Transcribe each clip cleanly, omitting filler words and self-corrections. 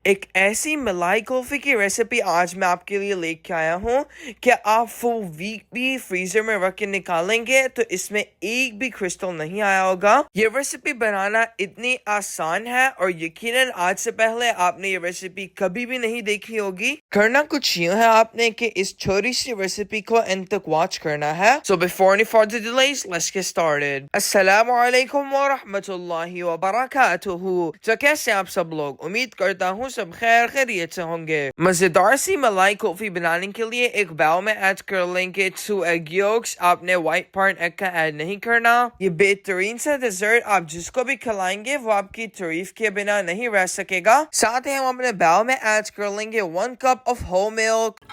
एक ऐसी मलाई कुल्फी की रेसिपी आज मैं आपके लिए लेके आया हूँ कि आप फुल वीक भी फ्रीजर में रख के निकालेंगे तो इसमें एक भी क्रिस्टल नहीं आया होगा। ये रेसिपी बनाना इतनी आसान है और यकीनन आज से पहले आपने ये रेसिपी कभी भी नहीं देखी होगी। करना कुछ यूं है आपने कि इस छोटी सी रेसिपी को एंड तक वॉच करना है। So before any further delays let's get started. अस्सलाम वालेकुम व रहमतुल्लाहि व बरकातुहू। तो कैसे आप सब लोग, उम्मीद करता हूँ सब खैर खैरियत से होंगे। मजेदार सी मलाई कुल्फी बनाने के लिए एक बाउल में ऐड कर लेंगे 2 एग योक्स। आपने व्हाइट पार्ट एग का ऐड नहीं करना। ये बेहतरीन सा डिजर्ट आप जिसको भी खिलाएंगे वो आपकी तारीफ के बिना नहीं रह सकेगा। साथ ही हम अपने बाउल में ऐड कर लेंगे 1 कप ऑफ होल मिल्क।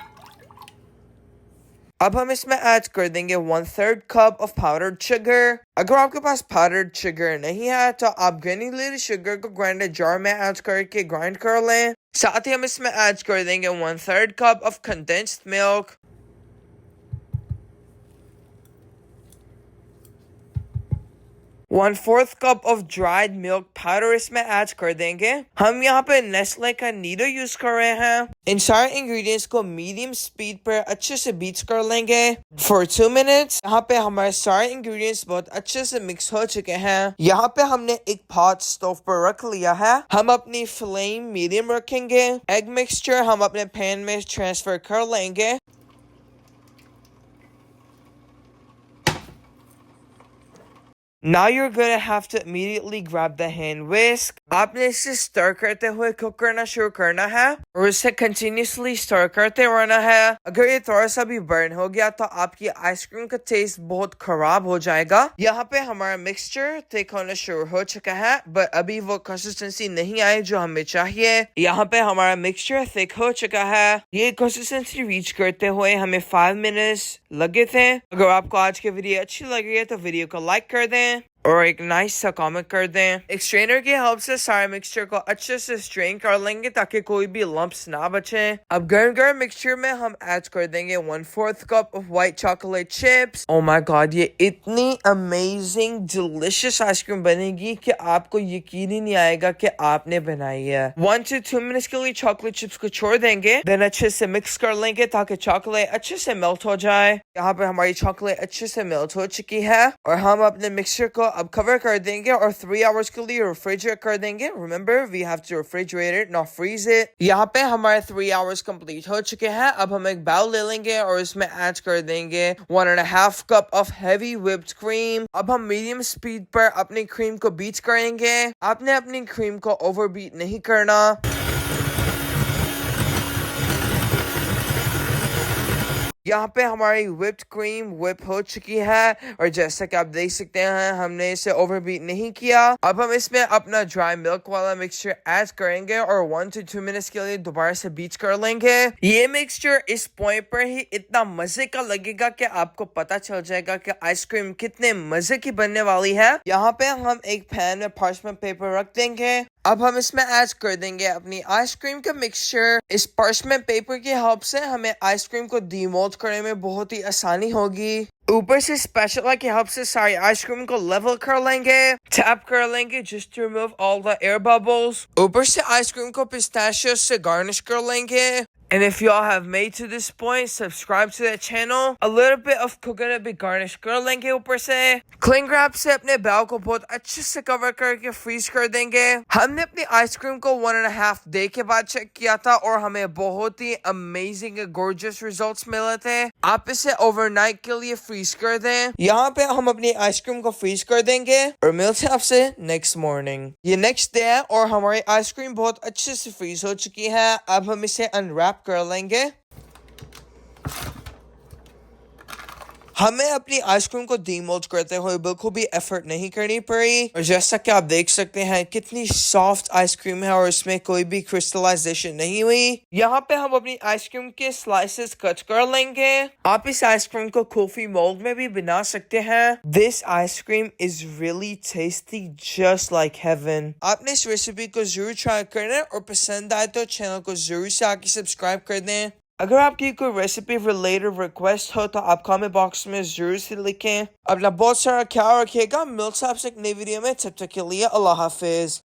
अब हम इसमें ऐड कर देंगे 1/3 कप ऑफ पाउडर्ड शुगर। अगर आपके पास पाउडर्ड शुगर नहीं है तो आप ग्रेन्युलेटेड शुगर को ग्राइंडर जार में ऐड करके ग्राइंड कर लें। साथ ही हम इसमें ऐड कर देंगे 1/3 cup of condensed milk, 1/4 cup of dried milk powder इसमें ऐड कर देंगे। हम यहाँ पे नेस्ले का नीडो यूज कर रहे हैं। इन सारे इंग्रेडिएंट्स को मीडियम स्पीड पर अच्छे से बीट कर लेंगे फॉर 2 मिनट्स। यहाँ पे हमारे सारे इंग्रेडिएंट्स बहुत अच्छे से मिक्स हो चुके हैं। यहाँ पे हमने एक पॉट स्टोव पर रख लिया है। हम अपनी फ्लेम मीडियम रखेंगे। एग मिक्सचर हम अपने पैन में ट्रांसफर कर लेंगे। Now you're gonna have to immediately grab the hand whisk. आपने इसे स्टर करते हुए कुक करना शुरू करना है और इसे कंटिन्यूसली स्टर करते रहना है। अगर ये थोड़ा सा भी बर्न हो गया तो आपकी आइसक्रीम का टेस्ट बहुत खराब हो जाएगा। यहाँ पे हमारा मिक्सचर थिक होना शुरू हो चुका है बट अभी वो कंसिस्टेंसी नहीं आई जो हमें चाहिए। यहाँ पे हमारा मिक्सचर थिक हो चुका है। ये कंसिस्टेंसी रीच करते हुए हमें 5 मिनट्स लगे थे। अगर आपको आज की वीडियो अच्छी लगी है तो वीडियो को लाइक कर दें और एक नाइस सा कमेंट कर दें। एक स्ट्रेनर की हेल्प से सारे मिक्सचर को अच्छे से स्ट्रेन कर लेंगे ताकि कोई भी लंप्स ना बचे। अब गर्म गर्म मिक्सचर में हम ऐड कर देंगे 1/4 cup of white chocolate chips. Oh my God, ये इतनी अमेजिंग डिलिशियस आइसक्रीम बनेगी कि आपको यकीन ही नहीं आएगा कि आपने बनाई है। 1 to 2 मिनट्स के लिए चॉकलेट चिप्स को छोड़ देंगे, देन अच्छे से मिक्स कर लेंगे ताकि चॉकलेट अच्छे से मेल्ट हो जाए। यहाँ पे हमारी चॉकलेट अच्छे से मेल्ट हो चुकी है और हम अपने मिक्सचर को अब कवर कर देंगे और 3 आवर्स के लिए रेफ्रिजरेट कर देंगे। Remember we have to refrigerate it, not freeze it. यहाँ पे हमारे 3 आवर्स कंप्लीट हो चुके हैं। अब हम एक बाउल ले लेंगे और इसमें ऐड कर देंगे 1.5 cup of heavy whipped cream. अब हम मीडियम स्पीड पर अपनी क्रीम को बीट करेंगे। आपने अपनी क्रीम को ओवर बीट नहीं करना। यहाँ पे हमारी व्हिप्ड क्रीम व्हिप हो चुकी है और जैसा कि आप देख सकते हैं हमने इसे ओवरबीट नहीं किया। अब हम इसमें अपना ड्राई मिल्क वाला मिक्सचर ऐड करेंगे और 1 to 2 मिनट्स के लिए दोबारा से बीट कर लेंगे। ये मिक्सचर इस पॉइंट पर ही इतना मजे का लगेगा कि आपको पता चल जाएगा कि आइसक्रीम कितने मजे की बनने वाली है। यहाँ पे हम एक पैन में पार्चमेंट पेपर रख देंगे। अब हम इसमें ऐड कर देंगे अपनी आइसक्रीम का मिक्सचर। इस पार्चमेंट पेपर की हेल्प से हमें आइसक्रीम को डीमोल्ड करने में बहुत ही आसानी होगी। ऊपर से स्पैचुला की हेल्प से सारी आइसक्रीम को लेवल कर लेंगे, टैप कर लेंगे just to remove all the air bubbles. ऊपर से आइसक्रीम को पिस्ताशियोस से गार्निश कर लेंगे। And if y'all have made to this point, subscribe to that channel. A little bit of coconut भी garnish कर लेंगे ऊपर से। Cling wrap से अपने बाउल को बहुत अच्छे से कवर करके फ्रीज कर देंगे। हमने अपनी आइसक्रीम को 1.5 डे के बाद चेक किया था और हमें बहुत ही अमेजिंग गॉर्जियस रिजल्ट्स मिले थे। आप इसे ओवरनाइट के लिए फ्रीज कर दें। यहाँ पे हम अपनी आइसक्रीम को फ्रीज कर देंगे और मिलते हैं आपसे नेक्स्ट मॉर्निंग। ये नेक्स्ट डे है और हमारी आइसक्रीम बहुत अच्छे से फ्रीज हो चुकी है। अब हम इसे अनरैप कर लेंगे। हमें अपनी आइसक्रीम को डीमोल्ड करते हुए बिल्कुल भी एफर्ट नहीं करनी पड़ी और जैसा कि आप देख सकते हैं कितनी सॉफ्ट आइसक्रीम है और इसमें कोई भी क्रिस्टलाइजेशन नहीं हुई। यहाँ पे हम अपनी आइसक्रीम के स्लाइसेस कट कर लेंगे। आप इस आइसक्रीम को कुल्फी मोल्ड में भी बना सकते हैं। This ice cream is really tasty just like heaven. आपने इस रेसिपी को जरूर ट्राई करना और पसंद आए तो चैनल को जरूर से आके सब्सक्राइब कर दें। अगर आपकी कोई रेसिपी रिलेटेड रिक्वेस्ट हो तो आप कमेंट बॉक्स में जरूर से लिखें। अपना बहुत सारा ख्याल रखिएगा। मिलते हैं आपसे एक नई वीडियो में, तब तक के लिए अल्लाह हाफिज।